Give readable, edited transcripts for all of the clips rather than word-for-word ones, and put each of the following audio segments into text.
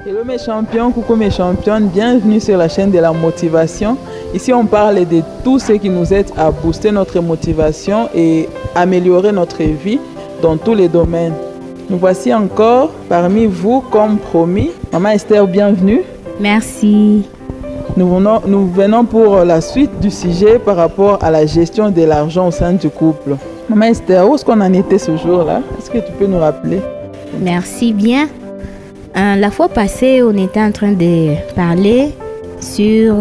Hello mes champions, coucou mes championnes, bienvenue sur la chaîne de la motivation. Ici on parle de tout ce qui nous aide à booster notre motivation et améliorer notre vie dans tous les domaines. Nous voici encore parmi vous comme promis. Maman Esther, bienvenue. Merci. Nous venons pour la suite du sujet par rapport à la gestion de l'argent au sein du couple. Maman Esther, où est-ce qu'on en était ce jour-là? Est-ce que tu peux nous rappeler? Merci bien. La fois passée, on était en train de parler sur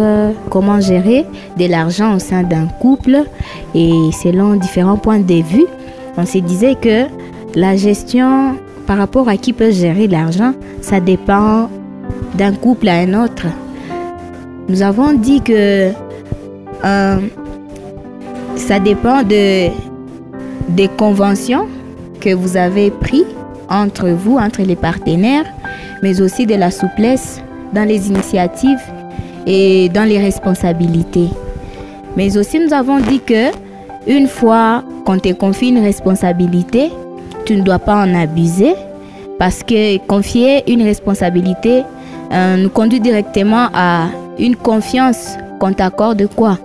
comment gérer de l'argent au sein d'un couple et selon différents points de vue, on se disait que la gestion par rapport à qui peut gérer l'argent, ça dépend d'un couple à un autre. Nous avons dit que ça dépend des conventions que vous avez prises entre vous, entre les partenaires, mais aussi de la souplesse dans les initiatives et dans les responsabilités. Mais aussi, nous avons dit que une fois qu'on te confie une responsabilité, tu ne dois pas en abuser parce que confier une responsabilité nous conduit directement à une confiance qu'on t'accorde quoi?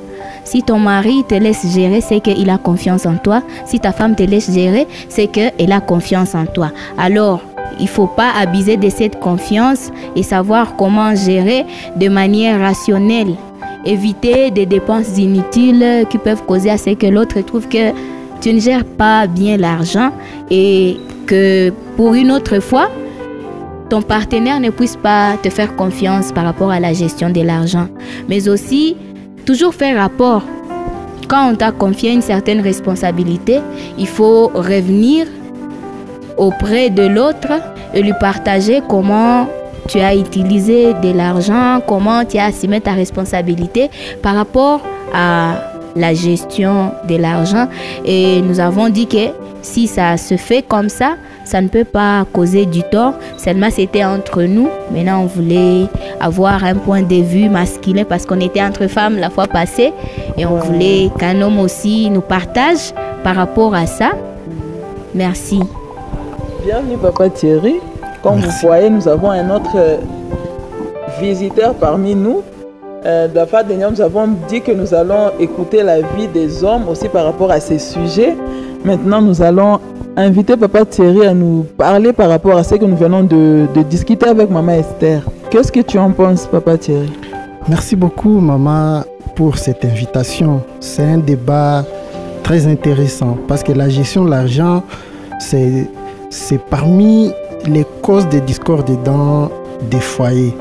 Si ton mari te laisse gérer, c'est qu'il a confiance en toi. Si ta femme te laisse gérer, c'est qu'elle a confiance en toi. Alors, il ne faut pas abuser de cette confiance et savoir comment gérer de manière rationnelle. Éviter des dépenses inutiles qui peuvent causer à ce que l'autre trouve que tu ne gères pas bien l'argent et que pour une autre fois, ton partenaire ne puisse pas te faire confiance par rapport à la gestion de l'argent. Mais aussi, toujours faire rapport. Quand on t'a confié une certaine responsabilité, il faut revenir auprès de l'autre et lui partager comment tu as utilisé de l'argent, comment tu as assumé ta responsabilité par rapport à la gestion de l'argent. Et nous avons dit que si ça se fait comme ça ne peut pas causer du tort. Seulement, c'était entre nous. Maintenant, on voulait avoir un point de vue masculin parce qu'on était entre femmes la fois passée. Et on voulait qu'un homme aussi nous partage par rapport à ça. Merci. Bienvenue, Papa Thierry. Comme vous voyez, nous avons un autre visiteur parmi nous. La fois dernière, nous avons dit que nous allons écouter la vie des hommes aussi par rapport à ces sujets. Maintenant, nous allons inviter Papa Thierry à nous parler par rapport à ce que nous venons de discuter avec Maman Esther. Qu'est-ce que tu en penses, Papa Thierry? Merci beaucoup, Maman, pour cette invitation. C'est un débat très intéressant parce que la gestion de l'argent, c'est parmi les causes de discorde dans des foyers.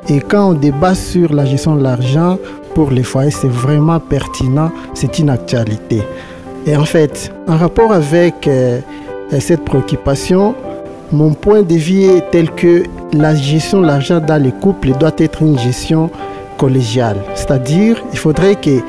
Et quand on débat sur la gestion de l'argent pour les foyers, c'est vraiment pertinent, c'est une actualité. Et en fait, en rapport avec cette préoccupation, mon point de vue est tel que la gestion de l'argent dans les couples doit être une gestion collégiale. C'est-à-dire, il faudrait que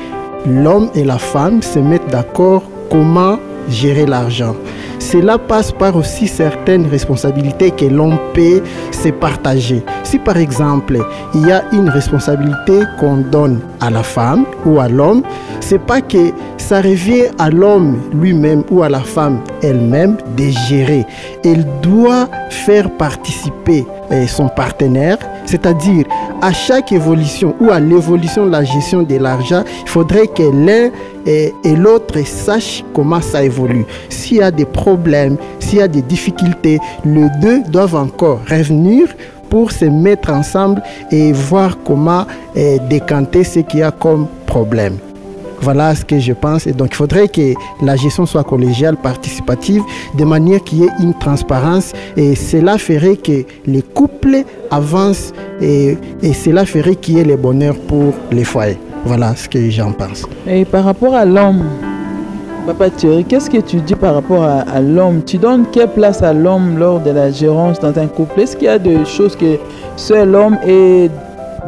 l'homme et la femme se mettent d'accord comment gérer l'argent. Cela passe par aussi certaines responsabilités que l'on peut se partager. Si par exemple, il y a une responsabilité qu'on donne à la femme ou à l'homme, c'est pas que ça revient à l'homme lui-même ou à la femme elle-même de gérer. Elle doit faire participer son partenaire, c'est-à-dire à chaque évolution ou à l'évolution de la gestion de l'argent, il faudrait que l'un et l'autre sachent comment ça évolue. S'il y a des problèmes, s'il y a des difficultés, les deux doivent encore revenir pour se mettre ensemble et voir comment décanter ce qu'il y a comme problème. Voilà ce que je pense. Et donc, il faudrait que la gestion soit collégiale, participative, de manière qu'il y ait une transparence. Et cela ferait que les couples avancent et cela ferait qu'il y ait le bonheur pour les foyers. Voilà ce que j'en pense. Et par rapport à l'homme, Papa Thierry, qu'est-ce que tu dis par rapport à l'homme? Tu donnes quelle place à l'homme lors de la gérance dans un couple? Est-ce qu'il y a des choses que seul l'homme est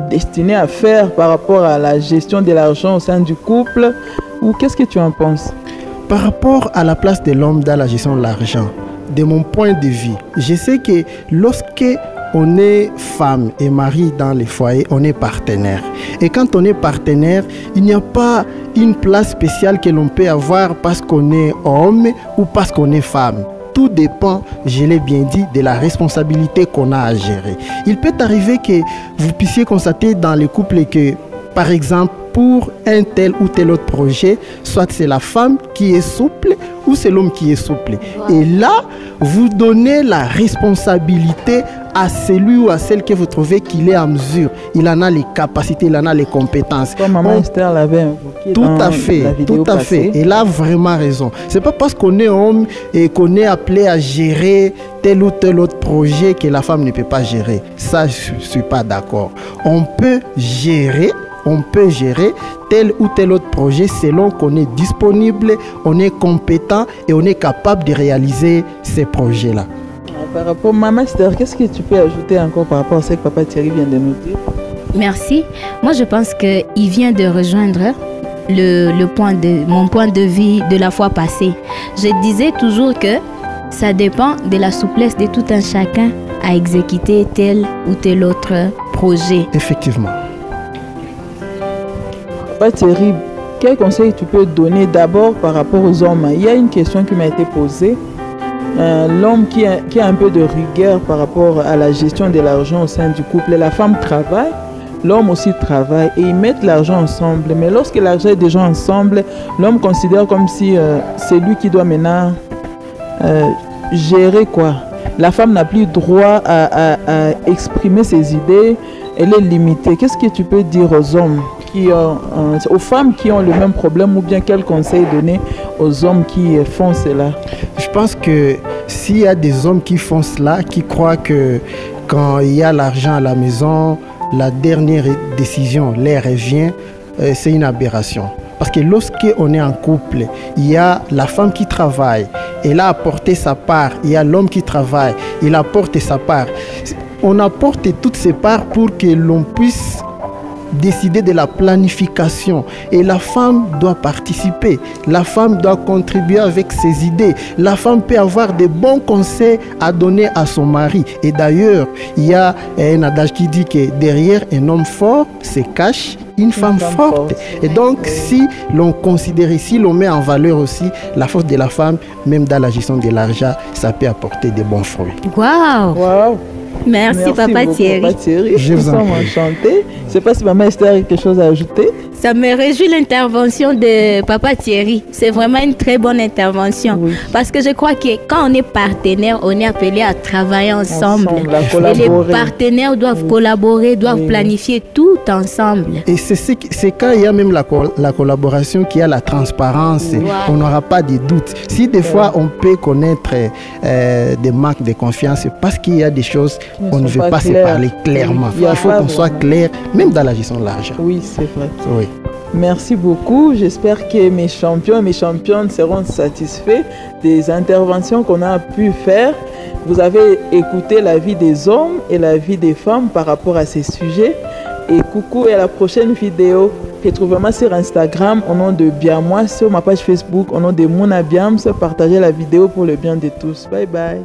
destiné à faire par rapport à la gestion de l'argent au sein du couple? Ou qu'est-ce que tu en penses? Par rapport à la place de l'homme dans la gestion de l'argent, de mon point de vue, je sais que lorsque on est femme et mari dans les foyers, on est partenaire. Et quand on est partenaire, il n'y a pas une place spéciale que l'on peut avoir parce qu'on est homme ou parce qu'on est femme. tout dépend, je l'ai bien dit, de la responsabilité qu'on a à gérer. Il peut arriver que vous puissiez constater dans les couples que, par exemple, pour un tel ou tel autre projet, soit c'est la femme qui est souple ou c'est l'homme qui est souple. Et là, vous donnez la responsabilité à celui ou à celle que vous trouvez qu'il est en mesure. Il en a les capacités, il en a les compétences. Comme Maman Esther l'avait invoqué tout dans à fait, la vidéo tout à passée. fait. Et là, vraiment raison. C'est pas parce qu'on est homme et qu'on est appelé à gérer tel ou tel autre projet que la femme ne peut pas gérer. Ça, je ne suis pas d'accord. On peut gérer tel ou tel autre projet selon qu'on est disponible, on est compétent et on est capable de réaliser ces projets-là. Par rapport à Maman Esther, qu'est-ce que tu peux ajouter encore par rapport à ce que Papa Thierry vient de nous dire? Merci. Moi, je pense qu'il vient de rejoindre mon point de vue de la fois passée. Je disais toujours que ça dépend de la souplesse de tout un chacun à exécuter tel ou tel autre projet. Effectivement. Papa Thierry, quel conseil tu peux donner d'abord par rapport aux hommes? Il y a une question qui m'a été posée. L'homme qui a un peu de rigueur par rapport à la gestion de l'argent au sein du couple. La femme travaille, l'homme aussi travaille et ils mettent l'argent ensemble. Mais lorsque l'argent est déjà ensemble, l'homme considère comme si c'est lui qui doit maintenant gérer quoi. La femme n'a plus droit à exprimer ses idées, elle est limitée. Qu'est-ce que tu peux dire aux hommes aux femmes qui ont le même problème, ou bien quel conseil donner aux hommes qui font cela? Je pense que s'il y a des hommes qui font cela, qui croient que quand il y a l'argent à la maison, la dernière décision leur revient, c'est une aberration. Parce que lorsqu'on est en couple, il y a la femme qui travaille, elle a apporté sa part, il y a l'homme qui travaille, il apporte sa part. On apporte toutes ces parts pour que l'on puisse décider de la planification, et la femme doit participer, la femme doit contribuer avec ses idées, la femme peut avoir des bons conseils à donner à son mari. Et d'ailleurs, il y a un adage qui dit que derrière un homme fort se cache une femme forte. Et donc, si l'on considère, si l'on met en valeur aussi la force de la femme, même dans la gestion de l'argent, ça peut apporter de bons fruits. Waouh! Wow. Merci Papa beaucoup, Thierry. Papa Thierry. Je vous en prie. Enchanté. Je ne sais pas si Maman Esther a quelque chose à ajouter. Ça me réjouit l'intervention de Papa Thierry. C'est vraiment une très bonne intervention. Oui. Parce que je crois que quand on est partenaire, on est appelé à travailler ensemble. Et les partenaires doivent collaborer, doivent planifier tout ensemble. Et c'est quand il y a même la collaboration qu'il y a la transparence. On n'aura pas de doute. Si des fois on peut connaître des manques de confiance, c'est parce qu'il y a des choses on ne veut pas se parler clairement. Il faut qu'on soit clair, même dans la gestion de l'argent. Oui, c'est vrai. Oui. Merci beaucoup. J'espère que mes champions et mes championnes seront satisfaits des interventions qu'on a pu faire. Vous avez écouté la vie des hommes et la vie des femmes par rapport à ces sujets. Et coucou et à la prochaine vidéo. Retrouvez-moi sur Instagram au nom de Biamwa, sur ma page Facebook au nom de Mona Biams. Partagez la vidéo pour le bien de tous. Bye bye.